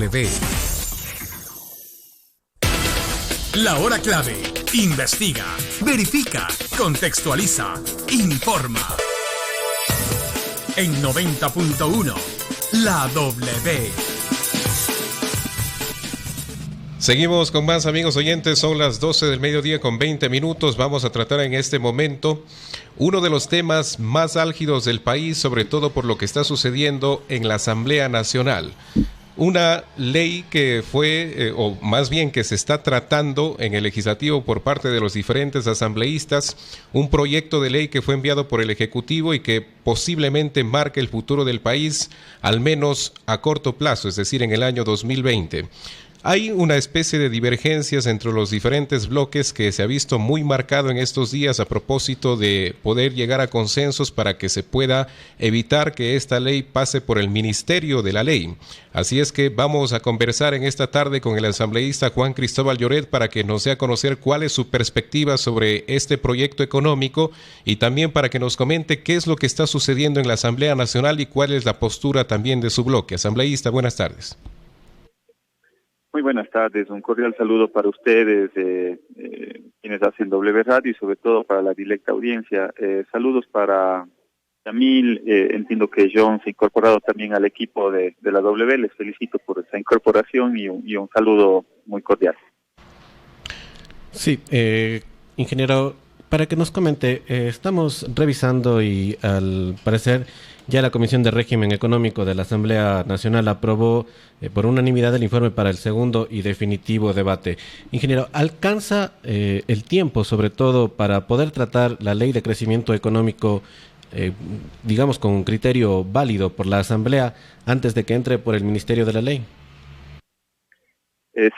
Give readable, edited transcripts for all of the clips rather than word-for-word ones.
W. La hora clave. Investiga, verifica, contextualiza, informa. En 90.1, La W. Seguimos con más, amigos oyentes. Son las 12 del mediodía con 20 minutos. Vamos a tratar en este momento uno de los temas más álgidos del país, sobre todo por lo que está sucediendo en la Asamblea Nacional. Una ley que fue, o más bien que se está tratando en el legislativo por parte de los diferentes asambleístas, un proyecto de ley que fue enviado por el Ejecutivo y que posiblemente marque el futuro del país, al menos a corto plazo, es decir, en el año 2020. Hay una especie de divergencias entre los diferentes bloques que se ha visto muy marcado en estos días a propósito de poder llegar a consensos para que se pueda evitar que esta ley pase por el Ministerio de la Ley. Así es que vamos a conversar en esta tarde con el asambleísta Juan Cristóbal Lloret para que nos dé a conocer cuál es su perspectiva sobre este proyecto económico y también para que nos comente qué es lo que está sucediendo en la Asamblea Nacional y cuál es la postura también de su bloque. Asambleísta, buenas tardes. Muy buenas tardes, un cordial saludo para ustedes, quienes hacen W Radio y sobre todo para la directa audiencia. Saludos para Yamil, entiendo que John se ha incorporado también al equipo de la W, les felicito por esa incorporación y un saludo muy cordial. Sí, ingeniero, para que nos comente, estamos revisando y al parecer ya la Comisión de Régimen Económico de la Asamblea Nacional aprobó por unanimidad el informe para el segundo y definitivo debate. Ingeniero, ¿alcanza el tiempo, sobre todo, para poder tratar la Ley de Crecimiento Económico, digamos, con un criterio válido por la Asamblea antes de que entre por el Ministerio de la Ley?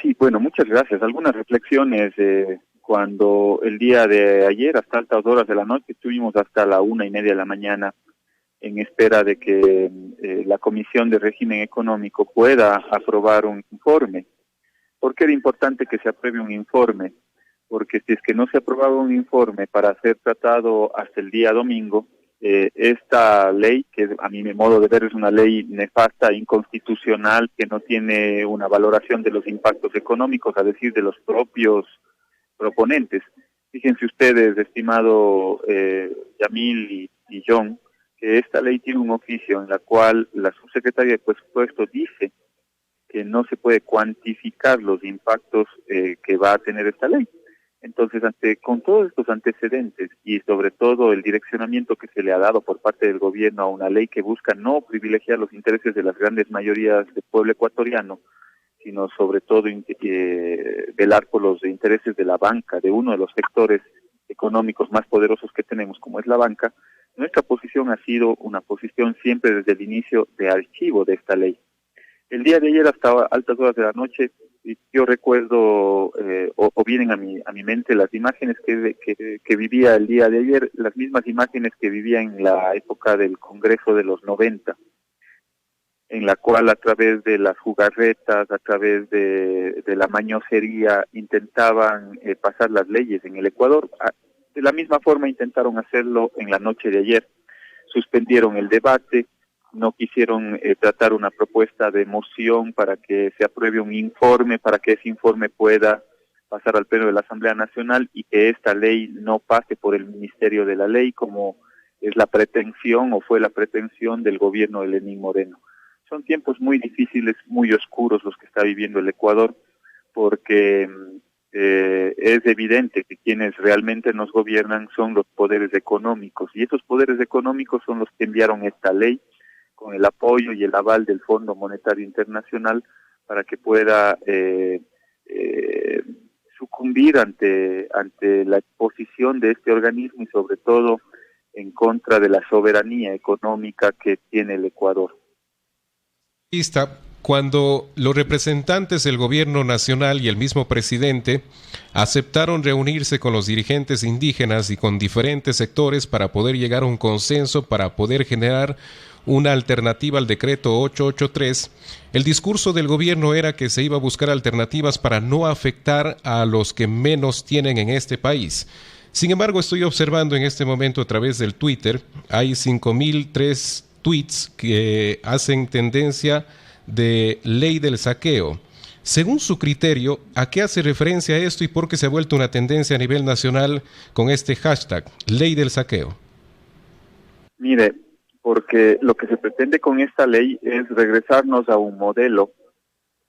Sí, bueno, muchas gracias. Algunas reflexiones. Cuando el día de ayer, hasta altas horas de la noche, estuvimos hasta la 1:30 de la mañana en espera de que la Comisión de Régimen Económico pueda aprobar un informe. ¿Por qué era importante que se apruebe un informe? Porque si es que no se aprobaba un informe para ser tratado hasta el día domingo, esta ley, que a mi modo de ver es una ley nefasta, inconstitucional, que no tiene una valoración de los impactos económicos, a decir de los propios proponentes. Fíjense ustedes, estimado Yamil y John, que esta ley tiene un oficio en la cual la subsecretaria de Presupuesto dice que no se puede cuantificar los impactos que va a tener esta ley. Entonces, con todos estos antecedentes y sobre todo el direccionamiento que se le ha dado por parte del gobierno a una ley que busca no privilegiar los intereses de las grandes mayorías del pueblo ecuatoriano, sino sobre todo velar por los intereses de la banca, de uno de los sectores económicos más poderosos que tenemos, como es la banca, nuestra posición ha sido una posición siempre desde el inicio de archivo de esta ley. El día de ayer hasta altas horas de la noche, yo recuerdo, o vienen a mi mente las imágenes que vivía el día de ayer, las mismas imágenes que vivía en la época del Congreso de los 90, en la cual a través de las jugarretas, a través de la mañosería, intentaban pasar las leyes en el Ecuador. De la misma forma intentaron hacerlo en la noche de ayer. Suspendieron el debate, no quisieron tratar una propuesta de moción para que se apruebe un informe, para que ese informe pueda pasar al Pleno de la Asamblea Nacional y que esta ley no pase por el Ministerio de la Ley, como es la pretensión o fue la pretensión del gobierno de Lenín Moreno. Son tiempos muy difíciles, muy oscuros los que está viviendo el Ecuador, porque es evidente que quienes realmente nos gobiernan son los poderes económicos, y esos poderes económicos son los que enviaron esta ley con el apoyo y el aval del Fondo Monetario Internacional para que pueda sucumbir ante la exposición de este organismo y sobre todo en contra de la soberanía económica que tiene el Ecuador. Cuando los representantes del gobierno nacional y el mismo presidente aceptaron reunirse con los dirigentes indígenas y con diferentes sectores para poder llegar a un consenso, para poder generar una alternativa al decreto 883, el discurso del gobierno era que se iba a buscar alternativas para no afectar a los que menos tienen en este país. Sin embargo, estoy observando en este momento a través del Twitter, hay 5.003 tweets que hacen tendencia de ley del saqueo. Según su criterio, ¿a qué hace referencia esto y por qué se ha vuelto una tendencia a nivel nacional con este hashtag, ley del saqueo? Mire, porque lo que se pretende con esta ley es regresarnos a un modelo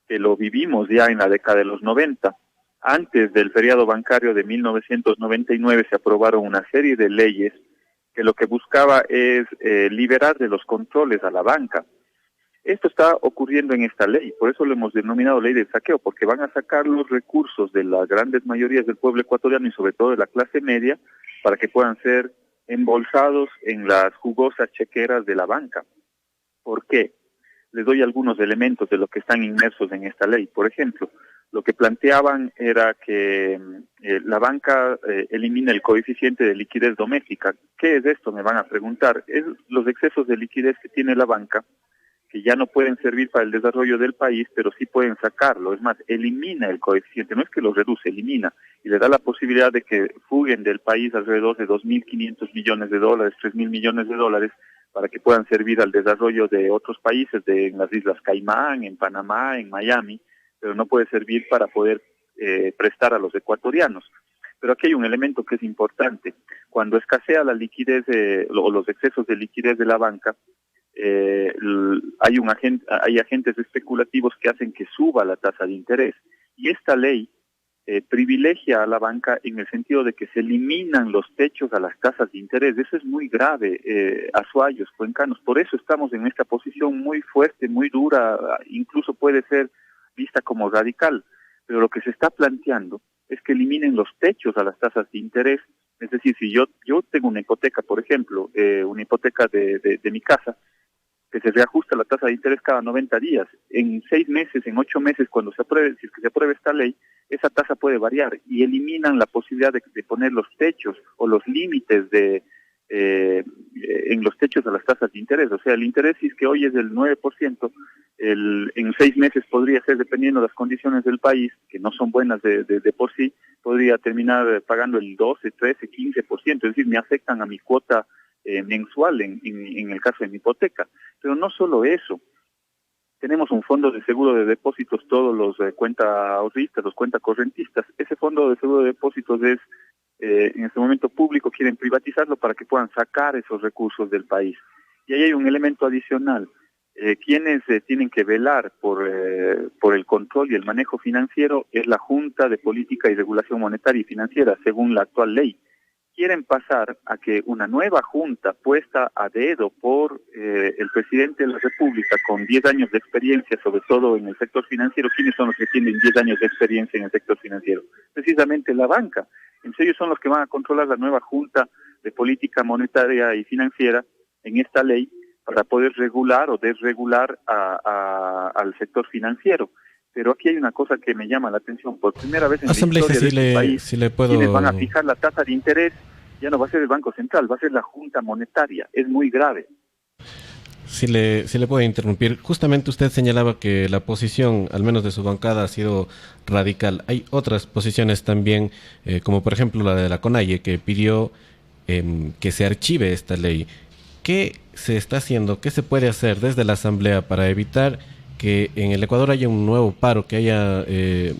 que lo vivimos ya en la década de los 90. Antes del feriado bancario de 1999 se aprobaron una serie de leyes que lo que buscaba es liberar de los controles a la banca. Esto está ocurriendo en esta ley, por eso lo hemos denominado ley del saqueo, porque van a sacar los recursos de las grandes mayorías del pueblo ecuatoriano y sobre todo de la clase media para que puedan ser embolsados en las jugosas chequeras de la banca. ¿Por qué? Les doy algunos elementos de lo que están inmersos en esta ley. Por ejemplo, lo que planteaban era que la banca elimina el coeficiente de liquidez doméstica. ¿Qué es esto? Me van a preguntar. Es los excesos de liquidez que tiene la banca, que ya no pueden servir para el desarrollo del país, pero sí pueden sacarlo. Es más, elimina el coeficiente, no es que lo reduce, elimina, y le da la posibilidad de que fuguen del país alrededor de 2.500 millones de dólares, 3.000 millones de dólares, para que puedan servir al desarrollo de otros países, en las Islas Caimán, en Panamá, en Miami, pero no puede servir para poder prestar a los ecuatorianos. Pero aquí hay un elemento que es importante. Cuando escasea la liquidez o los excesos de liquidez de la banca, hay agentes especulativos que hacen que suba la tasa de interés. Y esta ley privilegia a la banca en el sentido de que se eliminan los techos a las tasas de interés. Eso es muy grave, azuayos, cuencanos. Por eso estamos en esta posición muy fuerte, muy dura, incluso puede ser vista como radical. Pero lo que se está planteando es que eliminen los techos a las tasas de interés. Es decir, si yo tengo una hipoteca, por ejemplo, una hipoteca de mi casa, que se reajusta la tasa de interés cada 90 días. En 6 meses, en 8 meses, cuando se apruebe, si es que se apruebe esta ley, esa tasa puede variar y eliminan la posibilidad de poner los techos o los límites en los techos a las tasas de interés. O sea, el interés, si es que hoy es del 9%, en 6 meses podría ser, dependiendo de las condiciones del país, que no son buenas de por sí, podría terminar pagando el 12, 13, 15%, es decir, me afectan a mi cuota mensual en el caso de mi hipoteca. Pero no solo eso, tenemos un fondo de seguro de depósitos, todos los cuenta ahorristas, los cuenta correntistas. Ese fondo de seguro de depósitos es en este momento público, quieren privatizarlo para que puedan sacar esos recursos del país. Y ahí hay un elemento adicional. Quienes tienen que velar por el control y el manejo financiero es la Junta de Política y Regulación Monetaria y Financiera, según la actual ley. Quieren pasar a que una nueva junta puesta a dedo por el presidente de la República con 10 años de experiencia, sobre todo en el sector financiero. ¿Quiénes son los que tienen 10 años de experiencia en el sector financiero? Precisamente la banca. Entonces ellos son los que van a controlar la nueva junta de política monetaria y financiera en esta ley para poder regular o desregular al sector financiero. Pero aquí hay una cosa que me llama la atención. Por primera vez en la historia de este país, quienes van a fijar la tasa de interés ya no va a ser el Banco Central, va a ser la Junta Monetaria. Es muy grave. Si le puedo interrumpir, justamente usted señalaba que la posición, al menos de su bancada, ha sido radical. Hay otras posiciones también, como por ejemplo la de la CONAIE, que pidió que se archive esta ley. ¿Qué se está haciendo? ¿Qué se puede hacer desde la Asamblea para evitar que en el Ecuador haya un nuevo paro, que haya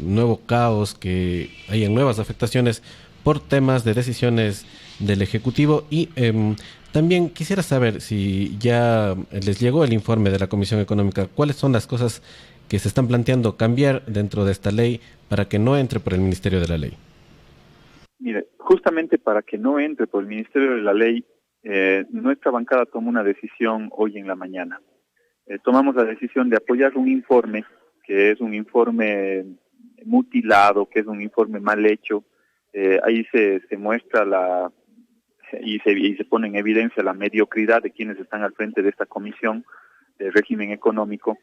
nuevo caos, que haya nuevas afectaciones por temas de decisiones del Ejecutivo? Y también quisiera saber si ya les llegó el informe de la Comisión Económica, cuáles son las cosas que se están planteando cambiar dentro de esta ley para que no entre por el Ministerio de la Ley. Mire, justamente para que no entre por el Ministerio de la Ley, nuestra bancada tomó una decisión hoy en la mañana. Tomamos la decisión de apoyar un informe que es un informe mutilado, que es un informe mal hecho. Ahí se muestra y se pone en evidencia la mediocridad de quienes están al frente de esta comisión de régimen económico.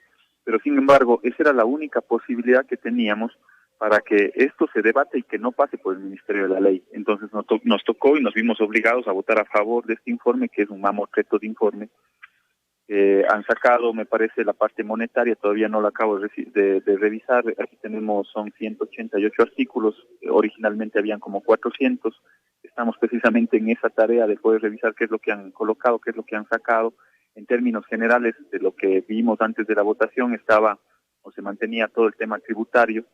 Pero sin embargo, esa era la única posibilidad que teníamos para que esto se debate y que no pase por el Ministerio de la Ley. Entonces nos tocó y nos vimos obligados a votar a favor de este informe, que es un mamotreto de informe. Han sacado, me parece, la parte monetaria, todavía no la acabo de revisar. Aquí son 188 artículos, originalmente habían como 400. Estamos precisamente en esa tarea de poder revisar qué es lo que han colocado, qué es lo que han sacado, en términos generales de lo que vimos antes de la votación estaba o se mantenía todo el tema tributario.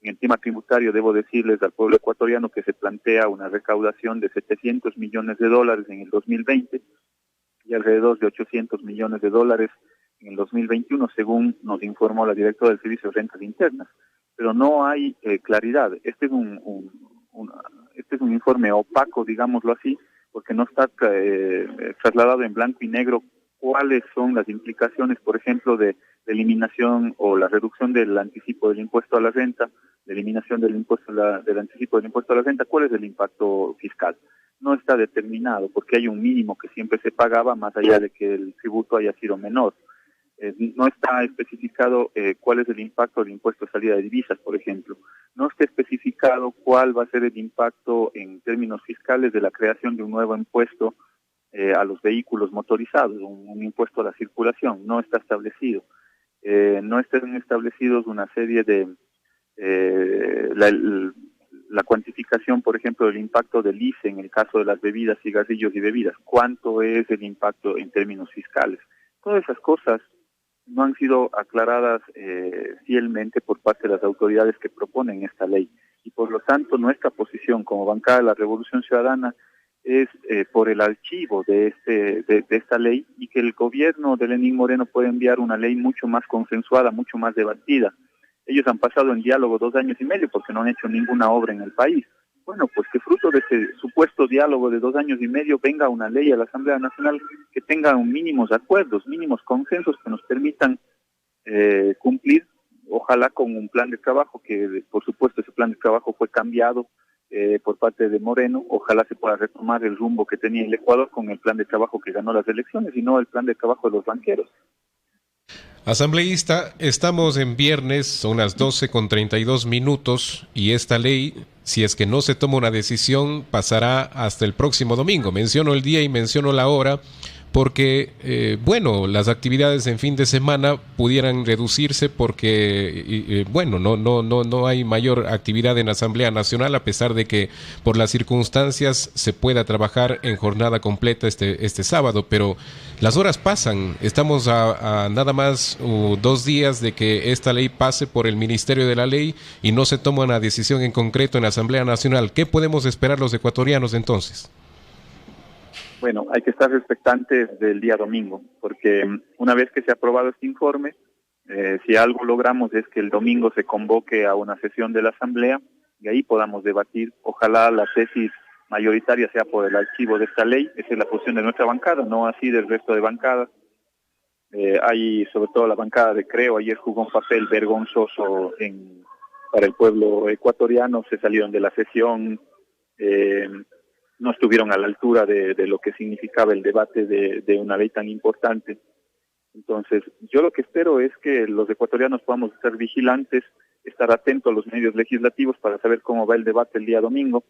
En el tema tributario debo decirles al pueblo ecuatoriano que se plantea una recaudación de $700 millones en el 2020 y alrededor de $800 millones en el 2021, según nos informó la directora del Servicio de Rentas Internas. Pero no hay claridad. Este es un informe opaco, digámoslo así, porque no está trasladado en blanco y negro cuáles son las implicaciones, por ejemplo, de eliminación o la reducción del anticipo del impuesto a la renta, de eliminación del anticipo del impuesto a la renta, cuál es el impacto fiscal. No está determinado porque hay un mínimo que siempre se pagaba más allá de que el tributo haya sido menor. No está especificado cuál es el impacto del impuesto de salida de divisas, por ejemplo. No está especificado cuál va a ser el impacto en términos fiscales de la creación de un nuevo impuesto a los vehículos motorizados, un impuesto a la circulación. No está establecido. No están establecidos una serie de la cuantificación, por ejemplo, del impacto del ICE en el caso de las bebidas, cigarrillos y bebidas. ¿Cuánto es el impacto en términos fiscales? Todas esas cosas no han sido aclaradas fielmente por parte de las autoridades que proponen esta ley. Y por lo tanto, nuestra posición como bancada de la Revolución Ciudadana es por el archivo de esta ley y que el gobierno de Lenín Moreno puede enviar una ley mucho más consensuada, mucho más debatida. Ellos han pasado en diálogo 2 años y medio porque no han hecho ninguna obra en el país. Bueno, pues que fruto de ese supuesto diálogo de 2 años y medio venga una ley a la Asamblea Nacional que tenga mínimos acuerdos, mínimos consensos que nos permitan cumplir, ojalá con un plan de trabajo que, por supuesto, ese plan de trabajo fue cambiado por parte de Moreno. Ojalá se pueda retomar el rumbo que tenía el Ecuador con el plan de trabajo que ganó las elecciones y no el plan de trabajo de los banqueros. Asambleísta, estamos en viernes, son las 12:32 y esta ley, si es que no se toma una decisión, pasará hasta el próximo domingo. Menciono el día y menciono la hora porque, las actividades en fin de semana pudieran reducirse porque, no hay mayor actividad en la Asamblea Nacional a pesar de que por las circunstancias se pueda trabajar en jornada completa este sábado, pero las horas pasan, estamos a nada más 2 días de que esta ley pase por el Ministerio de la Ley y no se toma una decisión en concreto en la Asamblea Nacional. ¿Qué podemos esperar los ecuatorianos entonces? Bueno, hay que estar expectantes del día domingo, porque una vez que se ha aprobado este informe, si algo logramos es que el domingo se convoque a una sesión de la Asamblea y ahí podamos debatir. Ojalá la tesis mayoritaria sea por el archivo de esta ley. Esa es la posición de nuestra bancada, no así del resto de bancadas. Hay, sobre todo la bancada de Creo, ayer jugó un papel vergonzoso para el pueblo ecuatoriano, se salieron de la sesión, no estuvieron a la altura de lo que significaba el debate de una ley tan importante. Entonces, yo lo que espero es que los ecuatorianos podamos estar vigilantes, estar atentos a los medios legislativos para saber cómo va el debate el día domingo.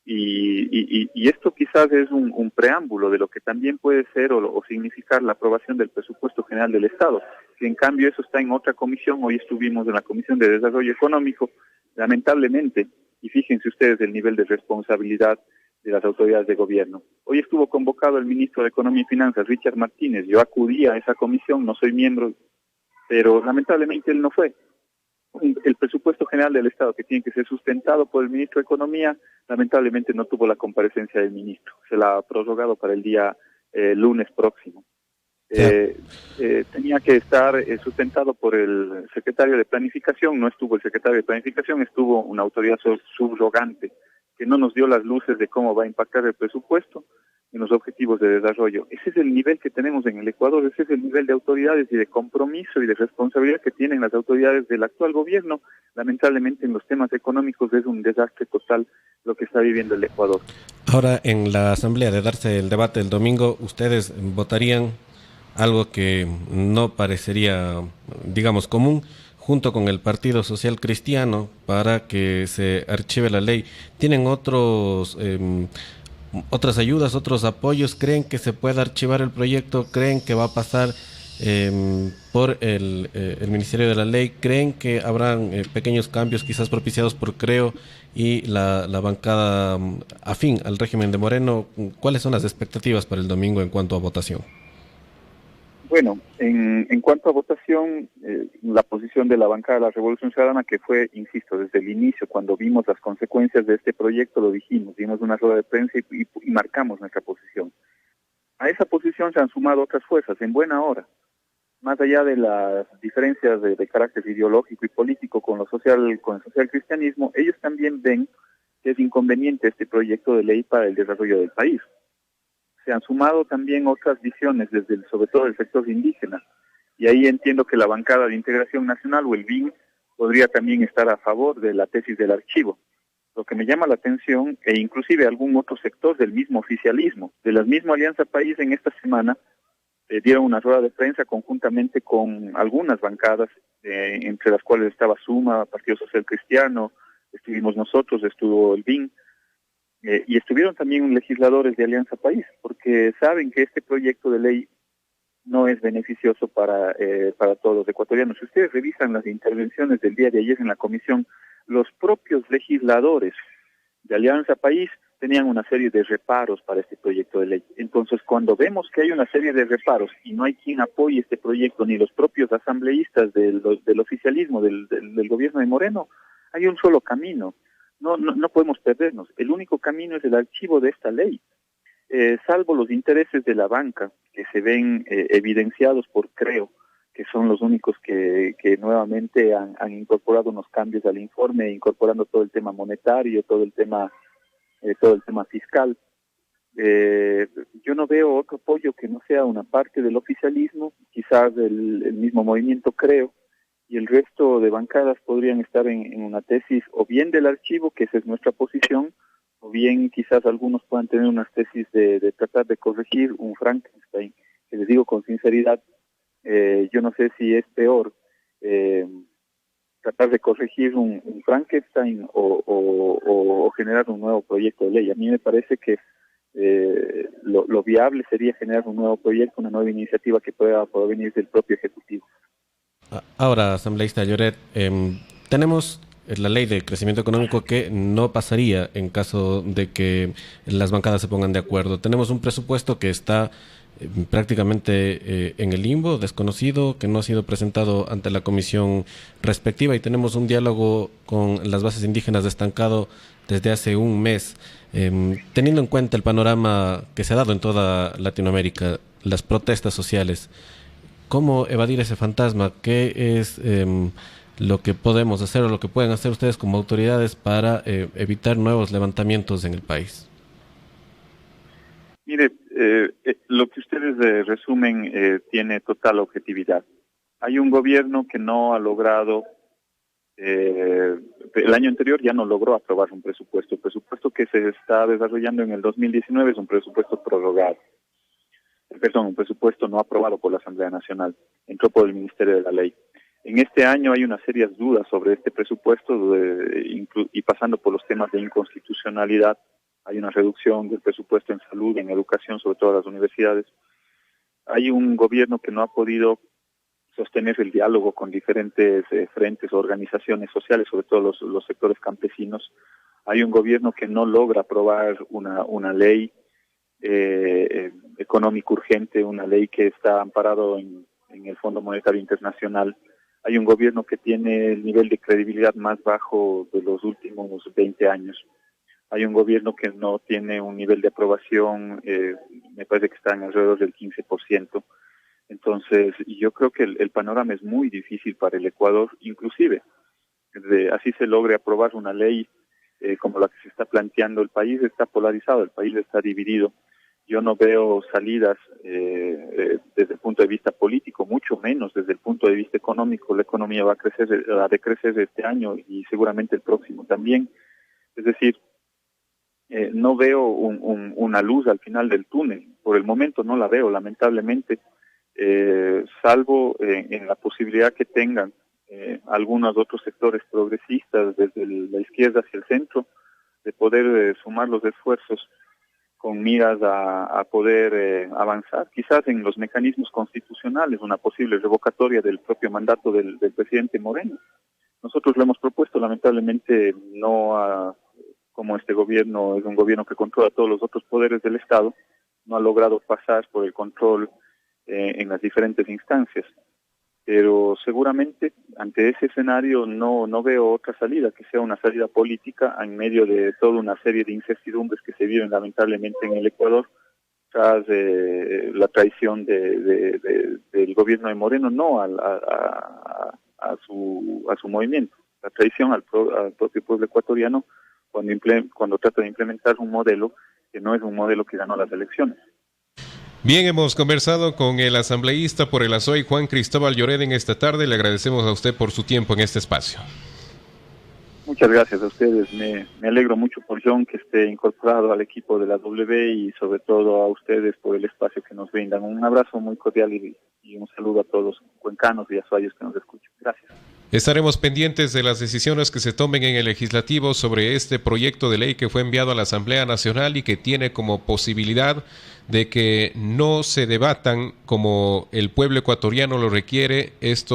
Y esto quizás es un preámbulo de lo que también puede ser o significar la aprobación del presupuesto general del Estado, que en cambio eso está en otra comisión. Hoy estuvimos en la Comisión de Desarrollo Económico, lamentablemente, y fíjense ustedes el nivel de responsabilidad de las autoridades de gobierno. Hoy estuvo convocado el ministro de Economía y Finanzas, Richard Martínez. Yo acudí a esa comisión, no soy miembro, pero lamentablemente él no fue. El presupuesto general del Estado, que tiene que ser sustentado por el ministro de Economía, lamentablemente no tuvo la comparecencia del ministro. Se la ha prorrogado para el día lunes próximo. Tenía que estar sustentado por el secretario de Planificación. No estuvo el secretario de Planificación, estuvo una autoridad subrogante que no nos dio las luces de cómo va a impactar el presupuesto en los objetivos de desarrollo. Ese es el nivel que tenemos en el Ecuador, ese es el nivel de autoridades y de compromiso y de responsabilidad que tienen las autoridades del actual gobierno. Lamentablemente en los temas económicos es un desastre total lo que está viviendo el Ecuador. Ahora, en la Asamblea, de darse el debate el domingo, ¿ustedes votarían algo que no parecería, digamos, común, junto con el Partido Social Cristiano, para que se archive la ley? ¿Tienen otras ayudas, otros apoyos? ¿Creen que se pueda archivar el proyecto? ¿Creen que va a pasar por el Ministerio de la Ley? ¿Creen que habrán pequeños cambios quizás propiciados por Creo y la bancada afín al régimen de Moreno? ¿Cuáles son las expectativas para el domingo en cuanto a votación? Bueno, en cuanto a votación, la posición de la bancada de la Revolución Ciudadana, que fue, insisto, desde el inicio, cuando vimos las consecuencias de este proyecto, lo dijimos, dimos una rueda de prensa y marcamos nuestra posición. A esa posición se han sumado otras fuerzas, en buena hora. Más allá de las diferencias de carácter ideológico y político con con el social cristianismo, ellos también ven que es inconveniente este proyecto de ley para el desarrollo del país. Se han sumado también otras visiones, sobre todo el sector indígena, y ahí entiendo que la bancada de Integración Nacional o el BIN podría también estar a favor de la tesis del archivo. Lo que me llama la atención, e inclusive algún otro sector del mismo oficialismo, de la misma Alianza País, en esta semana dieron una rueda de prensa conjuntamente con algunas bancadas, entre las cuales estaba Suma, Partido Social Cristiano, estuvimos nosotros, estuvo el BIN, y estuvieron también legisladores de Alianza País, porque saben que este proyecto de ley no es beneficioso para todos los ecuatorianos. Si ustedes revisan las intervenciones del día de ayer en la comisión, los propios legisladores de Alianza País tenían una serie de reparos para este proyecto de ley. Entonces, cuando vemos que hay una serie de reparos y no hay quien apoye este proyecto, ni los propios asambleístas del oficialismo, del gobierno de Moreno, hay un solo camino. No podemos perdernos. El único camino es el archivo de esta ley. Salvo los intereses de la banca, que se ven evidenciados por Creo, que son los únicos que nuevamente han incorporado unos cambios al informe, incorporando todo el tema monetario, todo el tema fiscal. Yo no veo otro apoyo que no sea una parte del oficialismo, quizás el mismo movimiento Creo, y el resto de bancadas podrían estar en una tesis o bien del archivo, que esa es nuestra posición, o bien quizás algunos puedan tener unas tesis de tratar de corregir un Frankenstein, que les digo con sinceridad, yo no sé si es peor tratar de corregir un Frankenstein o generar un nuevo proyecto de ley. A mí me parece que lo viable sería generar un nuevo proyecto, una nueva iniciativa que pueda provenir del propio Ejecutivo. Ahora, asambleísta Lloret, tenemos la ley de crecimiento económico que no pasaría en caso de que las bancadas se pongan de acuerdo. Tenemos un presupuesto que está prácticamente en el limbo, desconocido, que no ha sido presentado ante la comisión respectiva, y tenemos un diálogo con las bases indígenas estancado desde hace un mes. Teniendo en cuenta el panorama que se ha dado en toda Latinoamérica, las protestas sociales, ¿cómo evadir ese fantasma? ¿Qué es lo que podemos hacer o lo que pueden hacer ustedes como autoridades para evitar nuevos levantamientos en el país? Mire, lo que ustedes resumen tiene total objetividad. Hay un gobierno que no ha logrado, el año anterior ya no logró aprobar un presupuesto. El presupuesto que se está desarrollando en el 2019 es un presupuesto prorrogado. Perdón, un presupuesto no aprobado por la Asamblea Nacional, entró por el Ministerio de la Ley. En este año hay unas serias dudas sobre este presupuesto y pasando por los temas de inconstitucionalidad. Hay una reducción del presupuesto en salud, en educación, sobre todo las universidades. Hay un gobierno que no ha podido sostener el diálogo con diferentes frentes o organizaciones sociales, sobre todo los sectores campesinos. Hay un gobierno que no logra aprobar una ley económico urgente, una ley que está amparado en el Fondo Monetario Internacional. Hay un gobierno que tiene el nivel de credibilidad más bajo de los últimos 20 años. Hay un gobierno que no tiene un nivel de aprobación, me parece que está en alrededor del 15%. Entonces, yo creo que el panorama es muy difícil para el Ecuador, inclusive, así se logre aprobar una ley como la que se está planteando. El país está polarizado, el país está dividido. Yo no veo salidas desde el punto de vista político, mucho menos desde el punto de vista económico. La economía va a decrecer este año y seguramente el próximo también. Es decir, no veo una luz al final del túnel. Por el momento no la veo, lamentablemente, salvo en la posibilidad que tengan algunos otros sectores progresistas desde la izquierda hacia el centro de poder sumar los esfuerzos con miras a poder avanzar, quizás en los mecanismos constitucionales, una posible revocatoria del propio mandato del presidente Moreno. Nosotros lo hemos propuesto, lamentablemente no como este gobierno es un gobierno que controla todos los otros poderes del Estado, no ha logrado pasar por el control en las diferentes instancias. Pero seguramente ante ese escenario no veo otra salida que sea una salida política en medio de toda una serie de incertidumbres que se viven lamentablemente en el Ecuador tras la traición del gobierno de Moreno, no a su movimiento, la traición al propio pueblo ecuatoriano cuando trata de implementar un modelo que no es un modelo que ganó las elecciones. Bien, hemos conversado con el asambleísta por el ASOY, Juan Cristóbal Lloreden, esta tarde. Le agradecemos a usted por su tiempo en este espacio. Muchas gracias a ustedes. Me alegro mucho por John, que esté incorporado al equipo de la W, y sobre todo a ustedes por el espacio que nos brindan. Un abrazo muy cordial y un saludo a todos los cuencanos y azuayos que nos escuchan. Gracias. Estaremos pendientes de las decisiones que se tomen en el legislativo sobre este proyecto de ley que fue enviado a la Asamblea Nacional y que tiene como posibilidad de que no se debatan como el pueblo ecuatoriano lo requiere estos